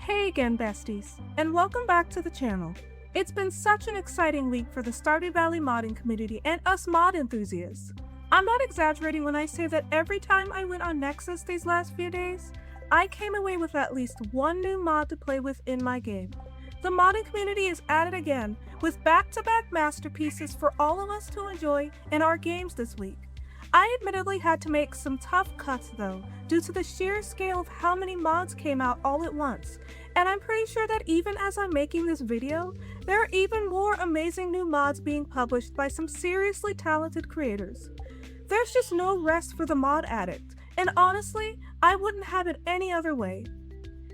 Hey again, besties, and welcome back to the channel. It's been such an exciting week for the Stardew Valley modding community and us mod enthusiasts. I'm not exaggerating when I say that every time I went on Nexus these last few days, I came away with at least one new mod to play with in my game. The modding community is at it again, with back-to-back masterpieces for all of us to enjoy in our games this week. I admittedly had to make some tough cuts though, due to the sheer scale of how many mods came out all at once, and I'm pretty sure that even as I'm making this video, there are even more amazing new mods being published by some seriously talented creators. There's just no rest for the mod addict, and honestly, I wouldn't have it any other way.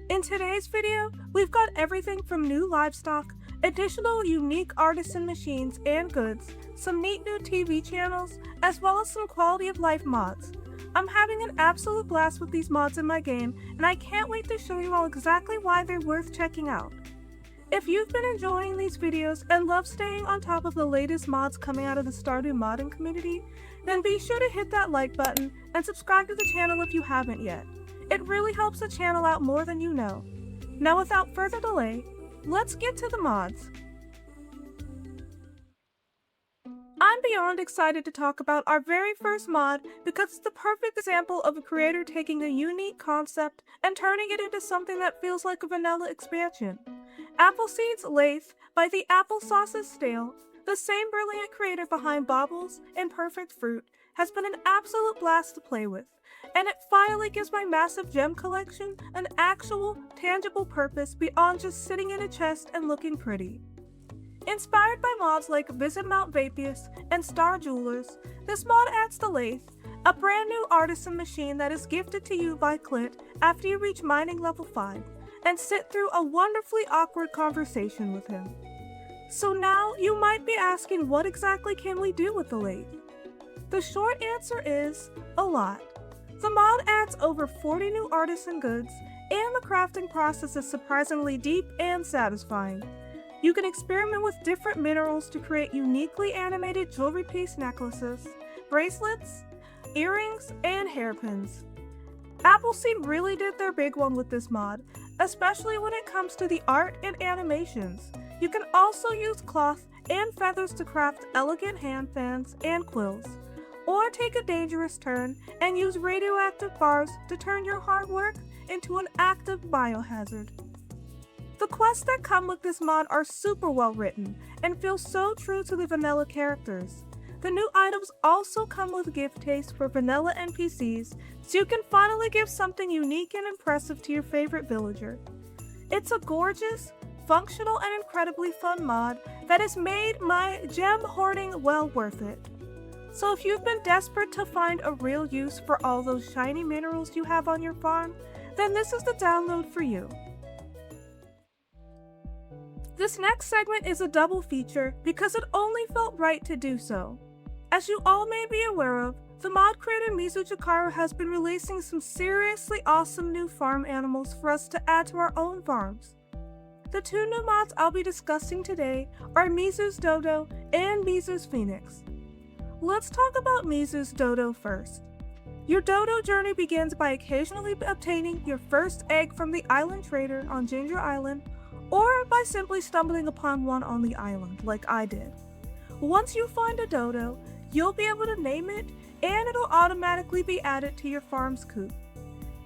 In today's video, we've got everything from new livestock, additional unique artisan machines and goods, some neat new TV channels, as well as some quality of life mods. I'm having an absolute blast with these mods in my game, and I can't wait to show you all exactly why they're worth checking out. If you've been enjoying these videos and love staying on top of the latest mods coming out of the Stardew modding community, then be sure to hit that like button and subscribe to the channel if you haven't yet. It really helps the channel out more than you know. Now without further delay, let's get to the mods. I'm beyond excited to talk about our very first mod because it's the perfect example of a creator taking a unique concept and turning it into something that feels like a vanilla expansion. Appleseed's Lathe by the Applesauce is Stale, the same brilliant creator behind Baubles and Perfect Fruit, has been an absolute blast to play with, and it finally gives my massive gem collection an actual, tangible purpose beyond just sitting in a chest and looking pretty. Inspired by mods like Visit Mount Vapius and Star Jewelers, this mod adds the Lathe, a brand new artisan machine that is gifted to you by Clint after you reach mining level 5, and sit through a wonderfully awkward conversation with him. So now you might be asking, what exactly can we do with the Lathe? The short answer is, a lot. The mod adds over 40 new artisan goods, and the crafting process is surprisingly deep and satisfying. You can experiment with different minerals to create uniquely animated jewelry piece necklaces, bracelets, earrings, and hairpins. Appleseed really did their big one with this mod, especially when it comes to the art and animations. You can also use cloth and feathers to craft elegant hand fans and quills, or take a dangerous turn and use radioactive bars to turn your hard work into an active biohazard. The quests that come with this mod are super well written and feel so true to the vanilla characters. The new items also come with gift taste for vanilla NPCs, so you can finally give something unique and impressive to your favorite villager. It's a gorgeous, functional, and incredibly fun mod that has made my gem hoarding well worth it. So if you've been desperate to find a real use for all those shiny minerals you have on your farm, then this is the download for you. This next segment is a double feature because it only felt right to do so. As you all may be aware of, the mod creator Mizu has been releasing some seriously awesome new farm animals for us to add to our own farms. The two new mods I'll be discussing today are Mizu's Dodo and Mizu's Phoenix. Let's talk about Mizu's Dodo first. Your Dodo journey begins by occasionally obtaining your first egg from the island trader on Ginger Island, or by simply stumbling upon one on the island, like I did. Once you find a Dodo, you'll be able to name it, and it'll automatically be added to your farm's coop.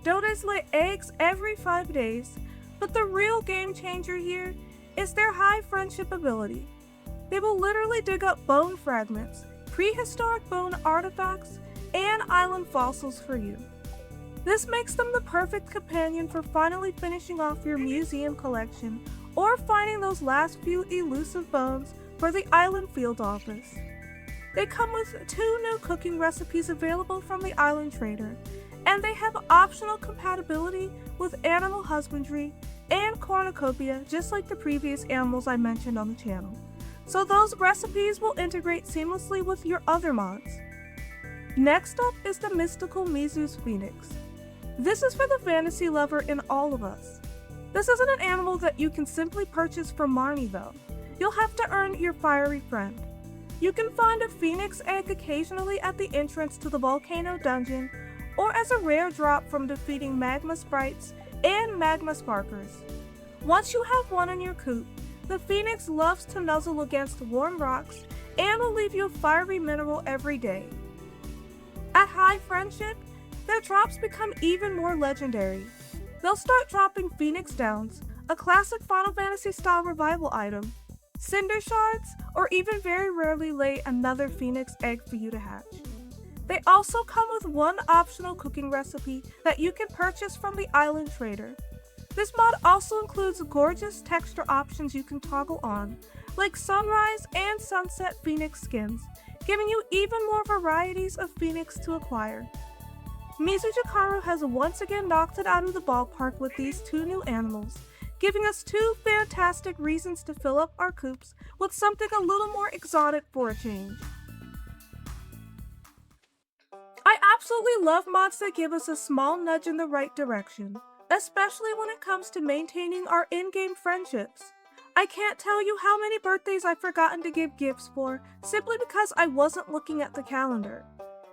Dodos lay eggs every 5 days, but the real game changer here is their high friendship ability. They will literally dig up bone fragments, prehistoric bone artifacts, and island fossils for you. This makes them the perfect companion for finally finishing off your museum collection or finding those last few elusive bones for the island field office. They come with 2 new cooking recipes available from the island trader, and they have optional compatibility with animal husbandry and cornucopia, just like the previous animals I mentioned on the channel. So those recipes will integrate seamlessly with your other mods. Next up is the mystical Mizu's Phoenix. This is for the fantasy lover in all of us. This isn't an animal that you can simply purchase from Marnie though. You'll have to earn your fiery friend. You can find a phoenix egg occasionally at the entrance to the volcano dungeon, or as a rare drop from defeating magma sprites and magma sparkers. Once you have one in your coop, the phoenix loves to nuzzle against warm rocks and will leave you a fiery mineral every day. At high friendship, their drops become even more legendary. They'll start dropping Phoenix Downs, a classic Final Fantasy style revival item, Cinder Shards, or even very rarely lay another Phoenix egg for you to hatch. They also come with one optional cooking recipe that you can purchase from the Island Trader. This mod also includes gorgeous texture options you can toggle on, like sunrise and sunset Phoenix skins, giving you even more varieties of Phoenix to acquire. Mizu has once again knocked it out of the ballpark with these two new animals, giving us two fantastic reasons to fill up our coops with something a little more exotic for a change. I absolutely love mods that give us a small nudge in the right direction, especially when it comes to maintaining our in-game friendships. I can't tell you how many birthdays I've forgotten to give gifts for simply because I wasn't looking at the calendar.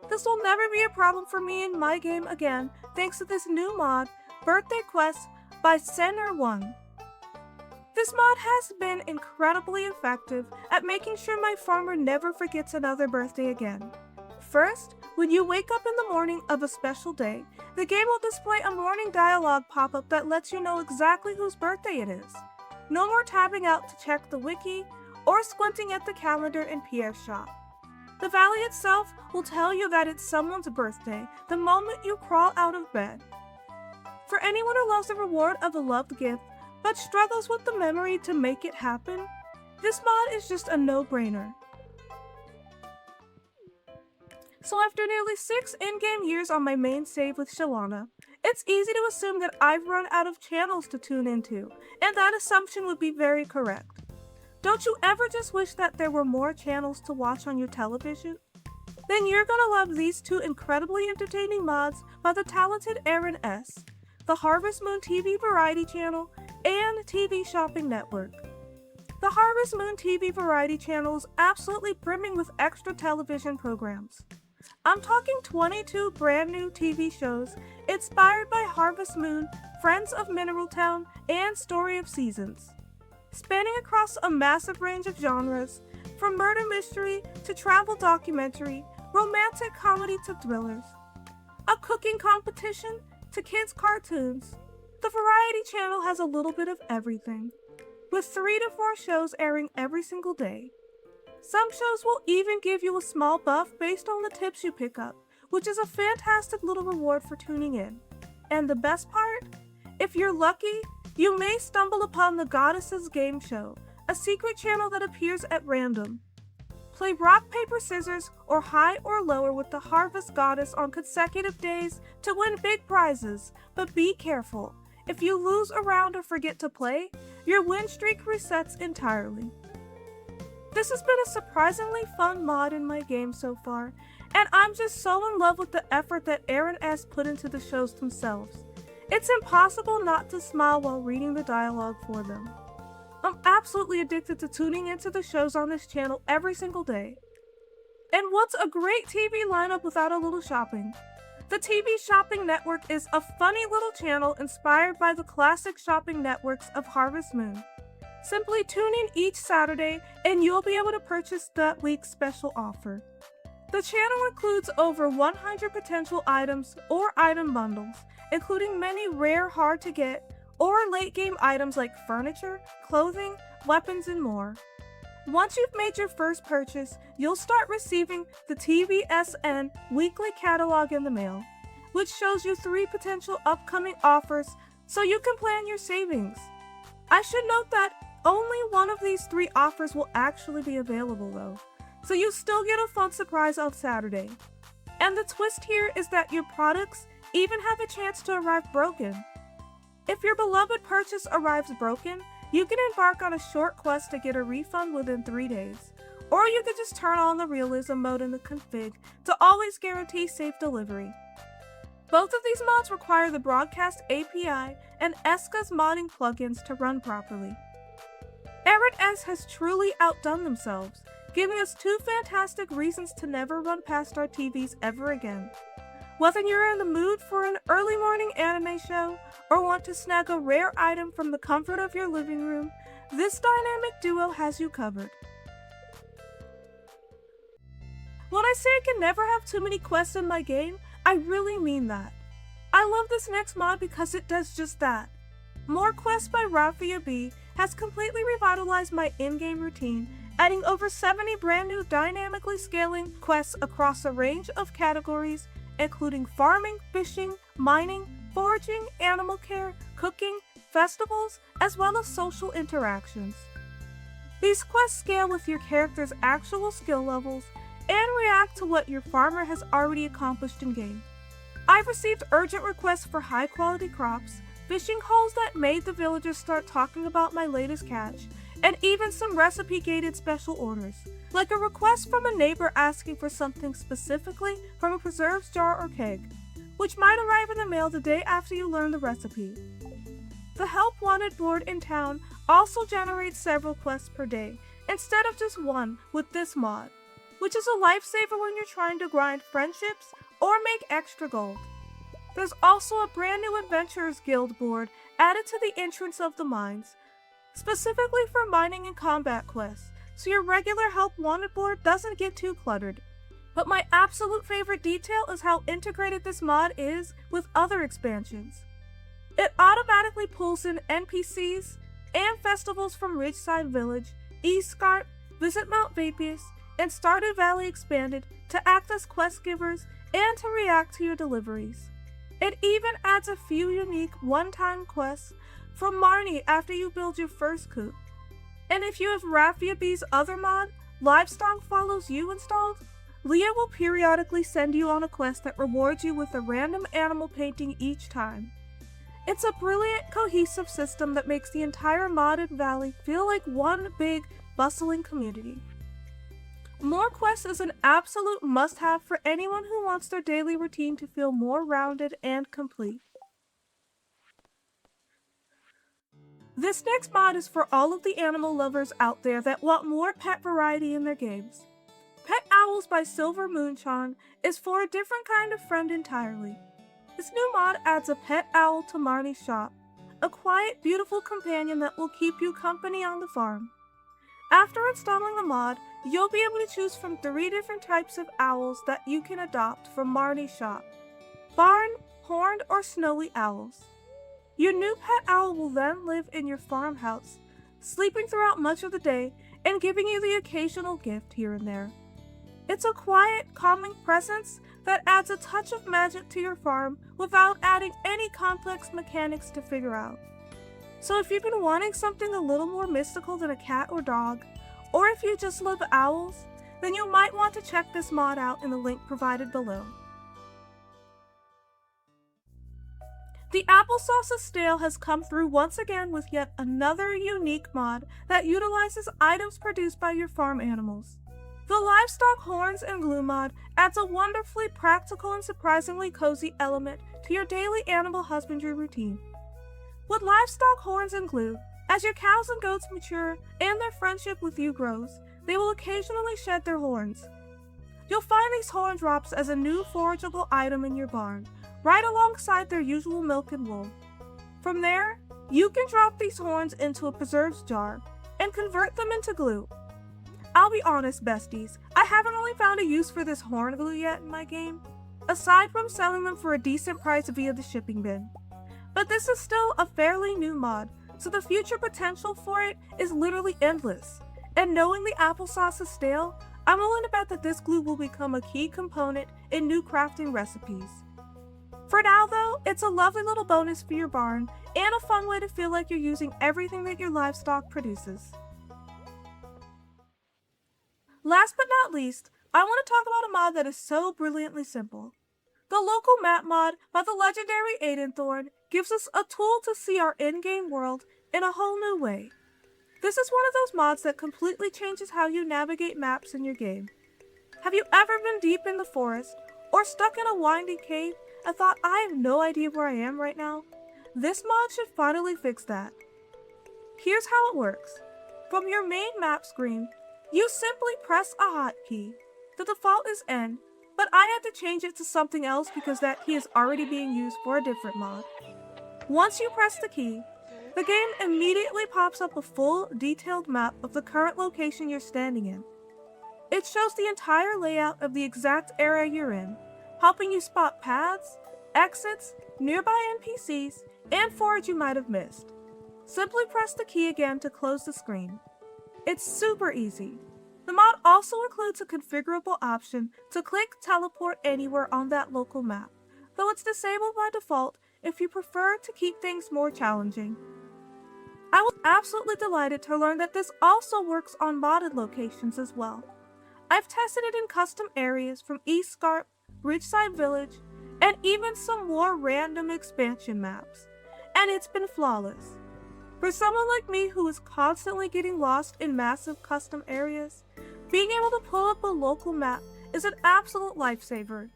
This will never be a problem for me in my game again thanks to this new mod, Birthday Quest by Senner1. This mod has been incredibly effective at making sure my farmer never forgets another birthday again. First, when you wake up in the morning of a special day, the game will display a morning dialogue pop-up that lets you know exactly whose birthday it is. No more tabbing out to check the wiki or squinting at the calendar in Pierre's shop. The valley itself will tell you that it's someone's birthday the moment you crawl out of bed. For anyone who loves the reward of a loved gift but struggles with the memory to make it happen, this mod is just a no-brainer. So after nearly 6 in-game years on my main save with Shalana, it's easy to assume that I've run out of channels to tune into, and that assumption would be very correct. Don't you ever just wish that there were more channels to watch on your television? Then you're gonna love these two incredibly entertaining mods by the talented Aaron S., the Harvest Moon TV Variety Channel, and TV Shopping Network. The Harvest Moon TV Variety Channel is absolutely brimming with extra television programs. I'm talking 22 brand new TV shows inspired by Harvest Moon, Friends of Mineral Town, and Story of Seasons. Spanning across a massive range of genres, from murder mystery to travel documentary, romantic comedy to thrillers. A cooking competition to kids' cartoons. The Variety Channel has a little bit of everything, with 3 to 4 shows airing every single day. Some shows will even give you a small buff based on the tips you pick up, which is a fantastic little reward for tuning in. And the best part? If you're lucky, you may stumble upon the Goddesses Game Show, a secret channel that appears at random. Play rock, paper, scissors, or high or lower with the Harvest Goddess on consecutive days to win big prizes, but be careful. If you lose a round or forget to play, your win streak resets entirely. This has been a surprisingly fun mod in my game so far, and I'm just so in love with the effort that Aaron S. put into the shows themselves. It's impossible not to smile while reading the dialogue for them. I'm absolutely addicted to tuning into the shows on this channel every single day. And what's a great TV lineup without a little shopping? The TV Shopping Network is a funny little channel inspired by the classic shopping networks of Harvest Moon. Simply tune in each Saturday and you'll be able to purchase that week's special offer. The channel includes over 100 potential items or item bundles, including many rare, hard to get, or late game items like furniture, clothing, weapons, and more. Once you've made your first purchase, you'll start receiving the TVSN weekly catalog in the mail, which shows you 3 potential upcoming offers so you can plan your savings. I should note that only one of these 3 offers will actually be available though, so you still get a fun surprise on Saturday. And the twist here is that your products even have a chance to arrive broken. If your beloved purchase arrives broken, you can embark on a short quest to get a refund within 3 days, or you can just turn on the realism mode in the config to always guarantee safe delivery. Both of these mods require the Broadcast API and Eska's modding plugins to run properly. Aaron S has truly outdone themselves, giving us 2 fantastic reasons to never run past our TVs ever again. Whether you're in the mood for an early morning anime show or want to snag a rare item from the comfort of your living room, this dynamic duo has you covered. When I say I can never have too many quests in my game, I really mean that. I love this next mod because it does just that. More Quests by Raffia B has completely revitalized my in-game routine, adding over 70 brand new dynamically scaling quests across a range of categories, including farming, fishing, mining, foraging, animal care, cooking, festivals, as well as social interactions. These quests scale with your character's actual skill levels and react to what your farmer has already accomplished in-game. I've received urgent requests for high-quality crops, fishing holes that made the villagers start talking about my latest catch, and even some recipe-gated special orders, like a request from a neighbor asking for something specifically from a preserves jar or keg, which might arrive in the mail the day after you learn the recipe. The Help Wanted board in town also generates several quests per day, instead of just one with this mod, which is a lifesaver when you're trying to grind friendships or make extra gold. There's also a brand new Adventurers Guild board added to the entrance of the mines, specifically for mining and combat quests, so your regular Help Wanted board doesn't get too cluttered. But my absolute favorite detail is how integrated this mod is with other expansions. It automatically pulls in NPCs and festivals from Ridgeside Village, Eastgard, Visit Mount Vapius, and Stardew Valley Expanded to act as quest givers and to react to your deliveries. It even adds a few unique one-time quests from Marnie after you build your first coop. And if you have Raffia B's other mod, Livestock Follows You installed, Leah will periodically send you on a quest that rewards you with a random animal painting each time. It's a brilliant, cohesive system that makes the entire modded valley feel like one big, bustling community. More Quests is an absolute must-have for anyone who wants their daily routine to feel more rounded and complete. This next mod is for all of the animal lovers out there that want more pet variety in their games. Pet Owls by Silver Moonchan is for a different kind of friend entirely. This new mod adds a pet owl to Marnie's shop, a quiet, beautiful companion that will keep you company on the farm. After installing the mod, you'll be able to choose from 3 different types of owls that you can adopt from Marnie's shop: barn, horned, or snowy owls. Your new pet owl will then live in your farmhouse, sleeping throughout much of the day and giving you the occasional gift here and there. It's a quiet, calming presence that adds a touch of magic to your farm without adding any complex mechanics to figure out. So if you've been wanting something a little more mystical than a cat or dog, or if you just love owls, then you might want to check this mod out in the link provided below. The Applesauce Stale has come through once again with yet another unique mod that utilizes items produced by your farm animals. The Livestock Horns and Glue mod adds a wonderfully practical and surprisingly cozy element to your daily animal husbandry routine. With Livestock Horns and Glue, as your cows and goats mature and their friendship with you grows, they will occasionally shed their horns. You'll find these horn drops as a new forageable item in your barn, right alongside their usual milk and wool. From there, you can drop these horns into a preserves jar and convert them into glue. I'll be honest, besties, I haven't really found a use for this horn glue yet in my game, aside from selling them for a decent price via the shipping bin. But this is still a fairly new mod, so the future potential for it is literally endless. And knowing the applesauce is stale, I'm willing to bet that this glue will become a key component in new crafting recipes. For now though, it's a lovely little bonus for your barn, and a fun way to feel like you're using everything that your livestock produces. Last but not least, I want to talk about a mod that is so brilliantly simple. The local map mod by the legendary Aidenthorn gives us a tool to see our in-game world in a whole new way. This is one of those mods that completely changes how you navigate maps in your game. Have you ever been deep in the forest, or stuck in a winding cave and thought, I have no idea where I am right now? This mod should finally fix that. Here's how it works. From your main map screen, you simply press a hotkey. The default is N, but I had to change it to something else because that key is already being used for a different mod. Once you press the key, the game immediately pops up a full, detailed map of the current location you're standing in. It shows the entire layout of the exact area you're in, helping you spot paths, exits, nearby NPCs, and forage you might have missed. Simply press the key again to close the screen. It's super easy. The mod also includes a configurable option to click teleport anywhere on that local map, though it's disabled by default if you prefer to keep things more challenging. I was absolutely delighted to learn that this also works on modded locations as well. I've tested it in custom areas from East Scarp, Ridgeside Village, and even some more random expansion maps, and it's been flawless. For someone like me who is constantly getting lost in massive custom areas, being able to pull up a local map is an absolute lifesaver.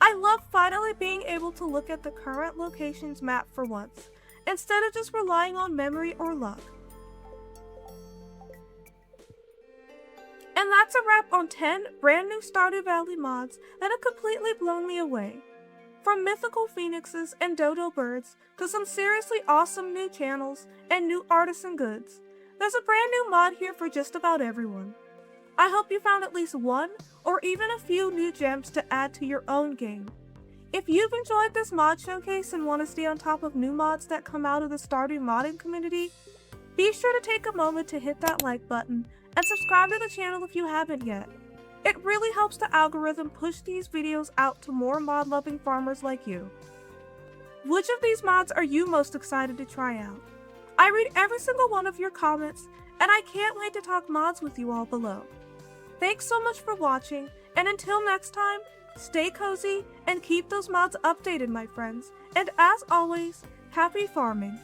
I love finally being able to look at the current location's map for once, instead of just relying on memory or luck. And that's a wrap on 10 brand new Stardew Valley mods that have completely blown me away. From mythical phoenixes and dodo birds to some seriously awesome new channels and new artisan goods, there's a brand new mod here for just about everyone. I hope you found at least one or even a few new gems to add to your own game. If you've enjoyed this mod showcase and want to stay on top of new mods that come out of the Stardew modding community, be sure to take a moment to hit that like button and subscribe to the channel if you haven't yet. It really helps the algorithm push these videos out to more mod-loving farmers like you. Which of these mods are you most excited to try out? I read every single one of your comments, and I can't wait to talk mods with you all below. Thanks so much for watching, and until next time, stay cozy and keep those mods updated, my friends. And as always, happy farming!